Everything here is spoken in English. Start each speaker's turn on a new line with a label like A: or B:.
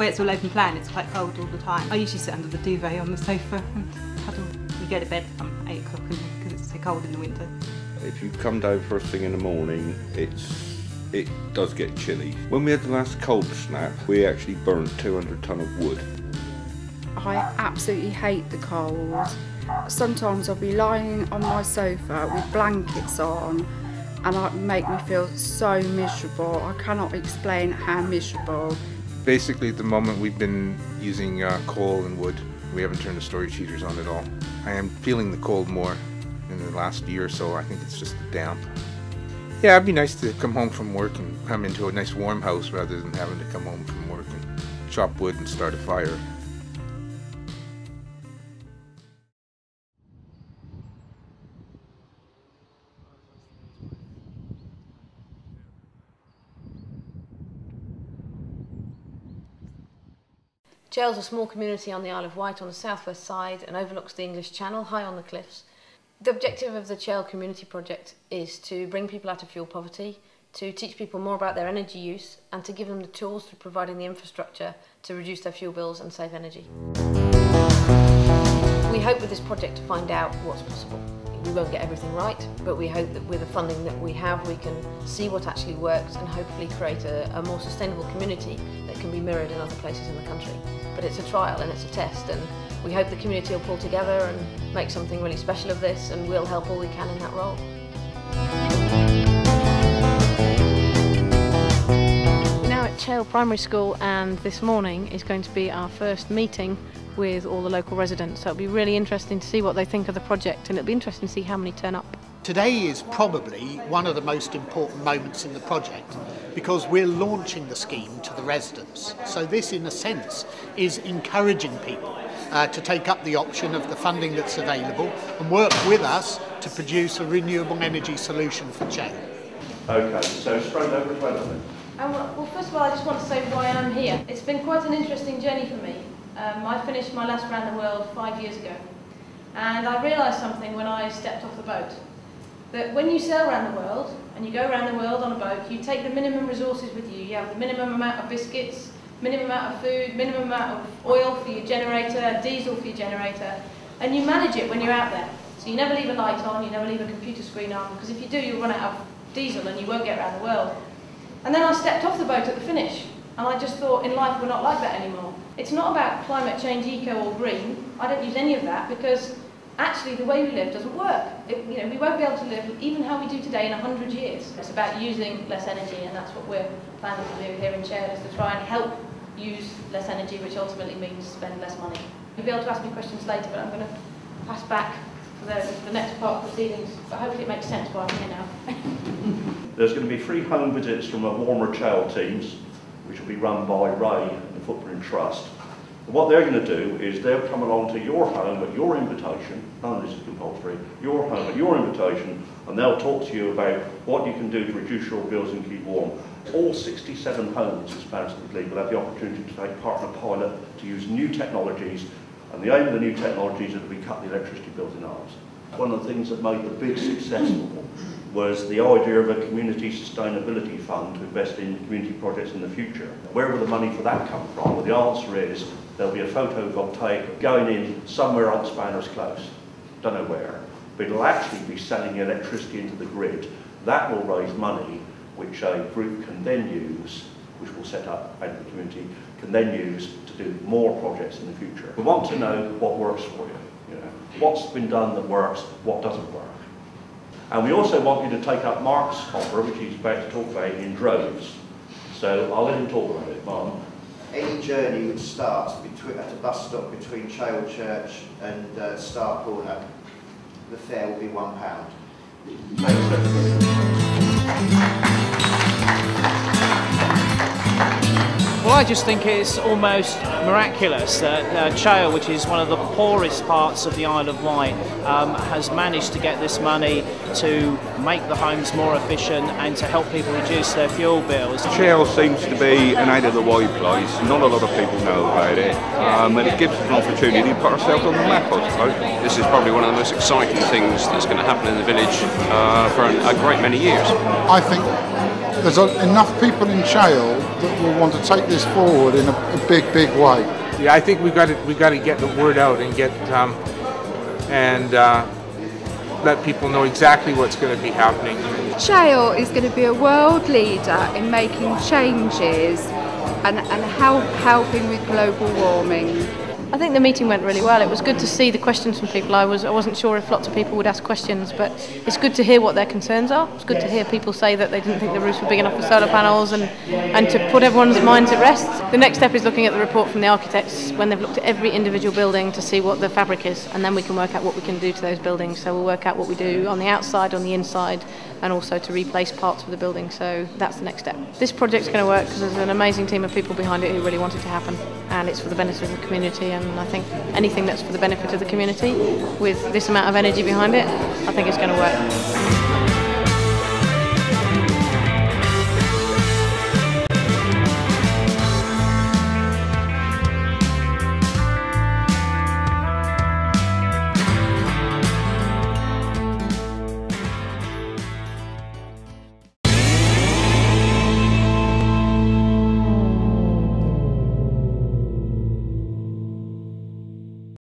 A: way it's all open plan, it's quite cold all the time. I usually sit under the duvet on the sofa and huddle. We go to bed from 8 o'clock because it's so cold in the winter.
B: If you come down first thing in the morning, it does get chilly. When we had the last cold snap, we actually burnt 200 tonne of wood.
C: I absolutely hate the cold. Sometimes I'll be lying on my sofa with blankets on and it make me feel so miserable. I cannot explain how miserable.
D: Basically at the moment we've been using coal and wood. We haven't turned the storage heaters on at all. I am feeling the cold more in the last year or so. I think it's just the damp. Yeah, it'd be nice to come home from work and come into a nice warm house rather than having to come home from work and chop wood and start a fire.
E: Chale's a small community on the Isle of Wight on the southwest side and overlooks the English Channel, high on the cliffs. The objective of the Chale Community Project is to bring people out of fuel poverty, to teach people more about their energy use and to give them the tools through providing the infrastructure to reduce their fuel bills and save energy. We hope with this project to find out what's possible. We won't get everything right, but we hope that with the funding that we have, we can see what actually works and hopefully create a more sustainable community that can be mirrored in other places in the country. But it's a trial and it's a test, and we hope the community will pull together and make something really special of this, and we'll help all we can in that role. We're now at Chale Primary School, and this morning is going to be our first meeting with all the local residents, so it'll be really interesting to see what they think of the project, and it'll be interesting to see how many turn up.
F: Today is probably one of the most important moments in the project because we're launching the scheme to the residents. So this, in a sense, is encouraging people to take up the option of the funding that's available and work with us to produce a renewable energy solution for Chale.
G: Okay, so straight over to Wellington.
E: Well, first of all, I just want to say why I'm here. It's been quite an interesting journey for me. I finished my last round the world 5 years ago, and I realised something when I stepped off the boat. That when you sail around the world, and you go around the world on a boat, you take the minimum resources with you. You have the minimum amount of biscuits, minimum amount of food, minimum amount of oil for your generator, diesel for your generator, and you manage it when you're out there. So you never leave a light on, you never leave a computer screen on, because if you do, you'll run out of diesel and you won't get around the world. And then I stepped off the boat at the finish, and I just thought, in life we're not like that anymore. It's not about climate change, eco or green. I don't use any of that because actually the way we live doesn't work. We won't be able to live even how we do today in 100 years. It's about using less energy, and that's what we're planning to do here in Chale, is to try and help use less energy, which ultimately means spend less money. You'll be able to ask me questions later, but I'm going to pass back for the next part of the proceedings, but hopefully it makes sense why I'm here now.
G: There's going to be 3 home visits from the warmer Chale teams, which will be run by Ray and the Footprint Trust. And what they're going to do is they'll come along to your home at your invitation, none of this is compulsory, your home at your invitation, and they'll talk to you about what you can do to reduce your bills and keep warm. All 67 homes, as far as it's legal, will have the opportunity to take part in a pilot to use new technologies, and the aim of the new technologies is that we cut the electricity bills in halves. One of the things that made the bid successful was the idea of a community sustainability fund to invest in community projects in the future. Where will the money for that come from? Well, the answer is there'll be a photovoltaic going in somewhere on Spanners Close. Don't know where, but it'll actually be selling electricity into the grid. That will raise money which a group can then use, which will set up out of the community, can then use to do more projects in the future. We want to know what works for you. What's been done that works, what doesn't work. And we also want you to take up Mark's offer, which he's about to talk about, in droves. So I'll let him talk about it. Mark.
H: Any journey which starts at a bus stop between Chale Church and Star Corner, the fare will be £1.
I: Well, I just think it's almost miraculous that Chale, which is one of the poorest parts of the Isle of Wight, has managed to get this money to make the homes more efficient and to help people reduce their fuel bills.
B: Chale seems to be an out-of-the-way place. Not a lot of people know about it, and it gives us an opportunity to put ourselves on the map, I suppose.
J: This is probably one of the most exciting things that's going to happen in the village for a great many years.
F: I think
J: there's enough people in Chale that will want to take this forward in a big way.
D: Yeah, I think we got to get the word out and get let people know exactly what's going to be happening.
C: Chale is going to be a world leader in making changes and helping with global warming.
E: I think the meeting went really well. It was good to see the questions from people. I wasn't sure if lots of people would ask questions, but it's good to hear what their concerns are. It's good to hear people say that they didn't think the roofs were big enough for solar panels, and to put everyone's minds at rest. The next step is looking at the report from the architects when they've looked at every individual building to see what the fabric is, and then we can work out what we can do to those buildings. So we'll work out what we do on the outside, on the inside, and also to replace parts of the building. So that's the next step. This project's going to work because there's an amazing team of people behind it who really want it to happen, and it's for the benefit of the community. And I think anything that's for the benefit of the community with this amount of energy behind it, I think it's going to work.